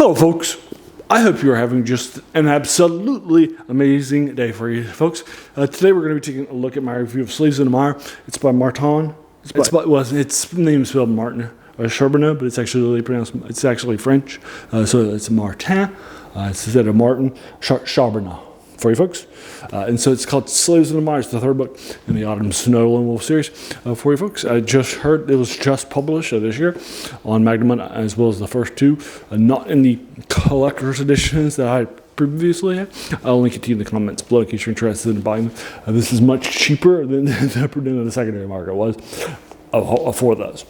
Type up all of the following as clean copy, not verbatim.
Hello, folks. I hope you are having just an absolutely amazing day for you, folks. Today we're going to be taking a look at my review of Slaves in the Mire. It's by Martin. Its name is spelled Martin Charbonneau, but it's actually pronounced. It's actually French, so it's Martin. It's instead of Martin Charbonneau for you folks. And so it's called Slaves in the Mire. It's the third book in the Autumn Snow Lone Wolf series for you folks. I just heard it was just published this year on Magnamund, as well as the first two, not in the collector's editions that I previously had. I'll link it to you in the comments below in case you're interested in buying them. This is much cheaper than the secondary market was for those.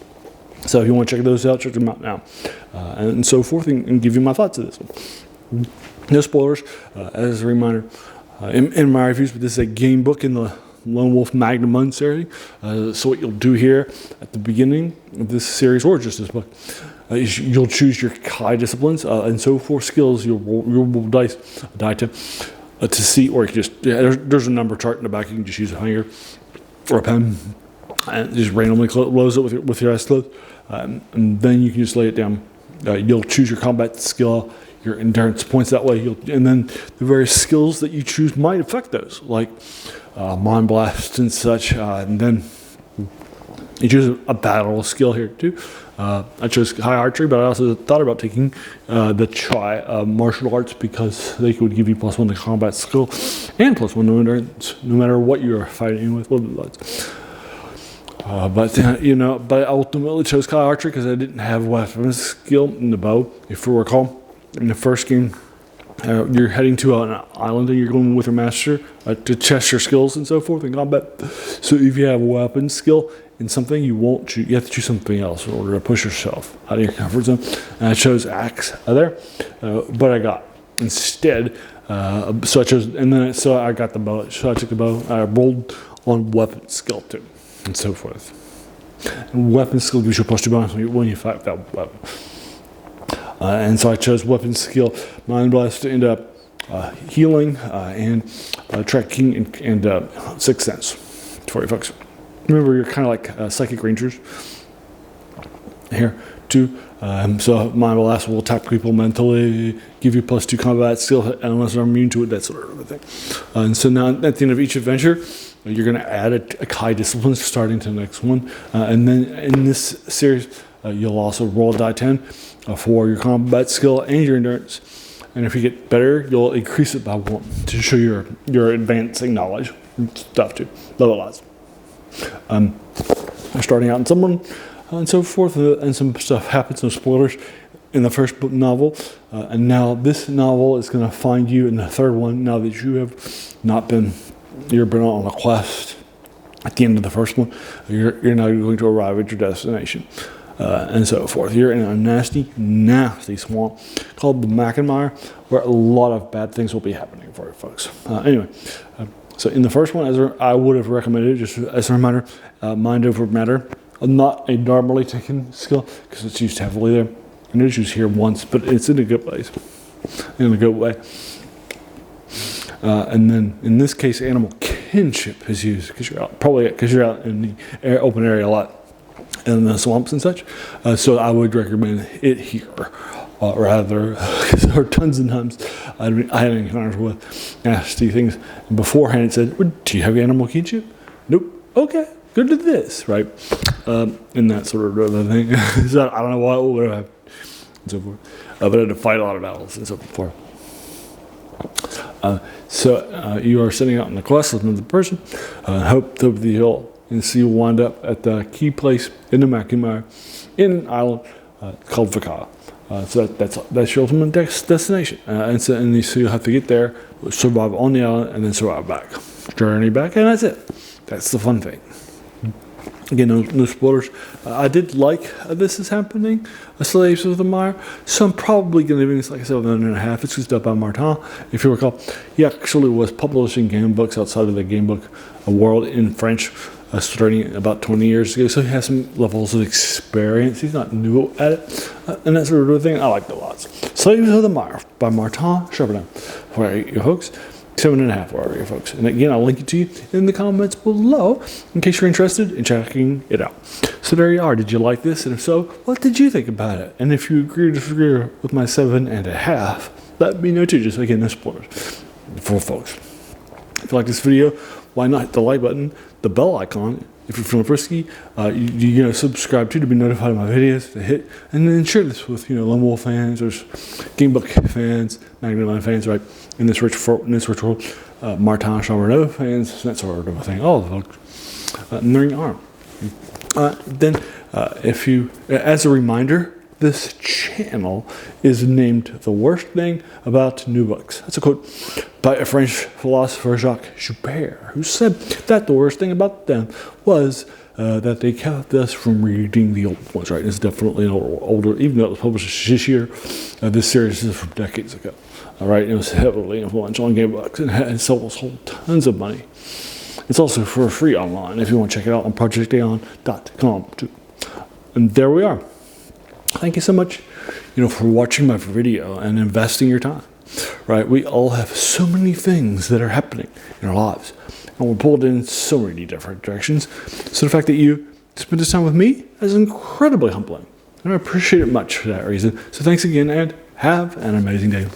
So if you want to check those out, check them out now. And so forth, and give you my thoughts of this one. No spoilers, as a reminder, in my reviews, but this is a game book in the Lone Wolf Magnamund series. So what you'll do here at the beginning of this series, or just this book, is you'll choose your Kai disciplines, and so for skills, you'll roll die to see, or you can just, there's a number chart in the back, you can just use a hanger or a pen, and just randomly close it with your eyes closed, and then you can just lay it down. You'll choose your combat skill, your endurance points that way, and then the various skills that you choose might affect those, like mind blast and such. And then you choose a battle skill here too. I chose high archery, but I also thought about taking the martial arts, because they would give you +1 to combat skill and +1 to endurance, no matter what you're fighting with. But I ultimately chose high archery because I didn't have weapons skill in the bow. If you recall, in the first game, you're heading to an island and you're going with your master to test your skills and so forth in combat. So if you have weapon skill in something, you have to choose something else in order to push yourself out of your comfort zone. And I chose axe there, but I got instead. So I got the bow. So I took the bow. I rolled on weapon skill too, and so forth. And weapon skill gives you +2 bonus when you fight that weapon. And so I chose weapon skill, mind blast, to end up healing and tracking and sixth sense for you folks. Remember, you're kind of like psychic rangers here too. So mind blast will attack people mentally, give you +2 combat skill unless they're immune to it, that sort of thing. And so now at the end of each adventure, you're going to add a Kai discipline starting to the next one. And then in this series, you'll also roll a die 10 for your combat skill and your endurance. And if you get better, you'll increase it by 1 to show your advancing knowledge and stuff too. Level odds. Starting out in Summerland and so forth, and some stuff happens, some spoilers in the first book novel. And now this novel is going to find you in the third one, now that you have you've been on a quest at the end of the first one. You're now going to arrive at your destination. And so forth. You're in a nasty, nasty swamp called the Maakenmire, where a lot of bad things will be happening for you folks. Anyway, so in the first one, I would have recommended, just as a reminder, mind over matter. Not a normally taken skill, because it's used heavily there. And it's used here once, but it's in a good place, in a good way. And then in this case, animal kinship is used because you're out in the open area a lot, in the swamps and such. So I would recommend it here, rather, because there are tons of times I had encounters with nasty things. And beforehand it said, do you have animal kinship? Nope. Okay, good to this, right? And that sort of thing. So I don't know what would have happened, and so forth. But I had to fight a lot of battles and so forth. So you are setting out on the quest with another person. Hope that you'll wind up at the key place in the Maakenmire, in an island called Vakar. So that's your ultimate destination. And so you'll have to get there, survive on the island, and then survive back. Journey back, and that's it. That's the fun thing. Again, no spoilers. I did like this is happening, Slaves of the Mire. So I'm probably going to give this, like I said, 1.5. It's just up by Martin. If you recall, he actually was publishing game books outside of the game book world in French, starting about 20 years ago. So he has some levels of experience. He's not new at it. And that sort of thing, I liked it a lot. Slaves of the Mire by Martin Charbonneau. For you folks. 7.5 area, folks. And again, I'll link it to you in the comments below in case you're interested in checking it out. So there you are. Did you like this? And if so, what did you think about it? And if you agree or disagree with my 7.5, let me know too, just again, no spoilers for folks. If you like this video, why not hit the like button, the bell icon, if you're feeling frisky, you subscribe to be notified of my videos to hit, and then share this with Lone Wolf fans, or gamebook fans, Magnamund fans, right? In this rich world, Martin Charbonneau fans, that sort of a thing. All the folks, and there you are. Then, if you, as a reminder, this channel is named "The Worst Thing About New Books." That's a quote by a French philosopher, Jacques Joubert, who said that the worst thing about them was that they kept us from reading the old ones. Right? It's definitely an older, even though it was published this year. This series is from decades ago. All right, it was heavily influential on gamebooks and it sold tons of money. It's also for free online if you want to check it out on projectaeon.com too. And there we are. Thank you so much, for watching my video and investing your time. Right? We all have so many things that are happening in our lives, and we're pulled in so many different directions. So the fact that you spend this time with me is incredibly humbling, and I appreciate it much for that reason. So thanks again, and have an amazing day.